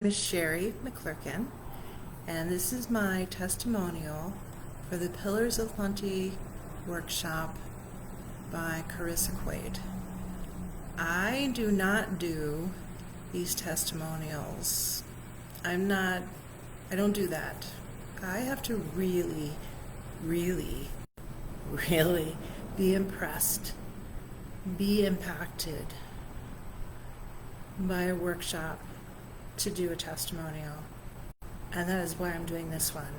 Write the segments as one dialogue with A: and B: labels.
A: name is Sherry McClurkin, and this is my testimonial for the Pillars of Plenty workshop by Charissa. I do not do these testimonials. I don't do that. I have to really be impressed, be impacted by a workshop to do a testimonial, and that is why I'm doing this one.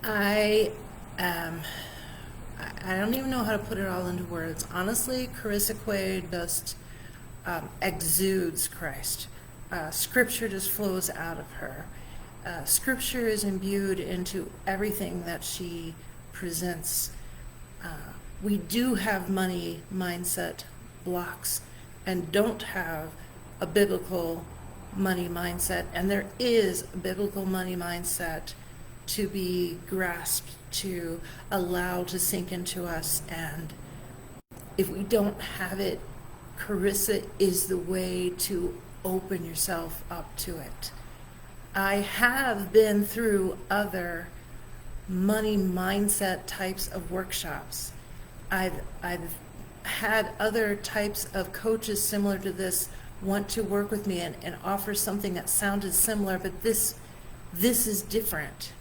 A: I don't even know how to put it all into words. Honestly, Charissa just exudes Christ. Scripture just flows out of her. Scripture is imbued into everything that she presents. We do have money mindset blocks and don't have a biblical money mindset, and there is a biblical money mindset to be grasped, to allow to sink into us. And if we don't have it, Charissa is the way to open yourself up to it. I have been through other money mindset types of workshops. I've had other types of coaches similar to this want to work with me and offer something that sounded similar, but this is different.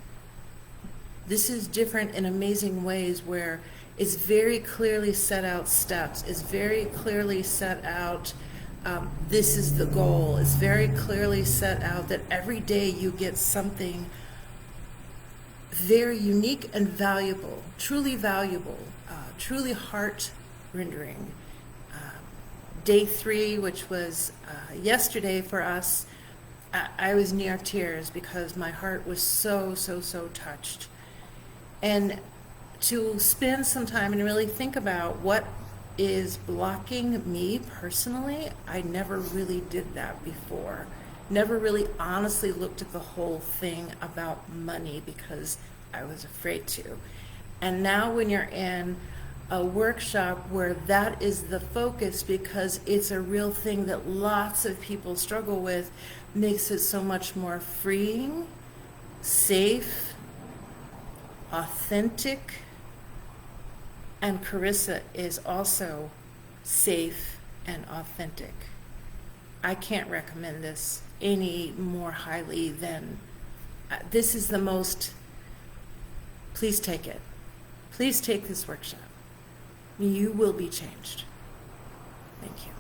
A: This is different in amazing ways, where it's very clearly set out steps. It's very clearly set out, this is the goal. It's very clearly set out that every day you get something very unique and valuable, truly heart-rendering. Day 3, which was yesterday for us, I was near tears because my heart was so touched. And to spend some time and really think about what is blocking me personally, I never really did that before. Never really honestly looked at the whole thing about money because I was afraid to. And now when you're in a workshop where that is the focus, because it's a real thing that lots of people struggle with, makes it so much more freeing, safe, authentic. And Charissa is also safe and authentic. I can't recommend this any more highly than this is the most. Please take it. Please take this workshop. You will be changed. Thank you.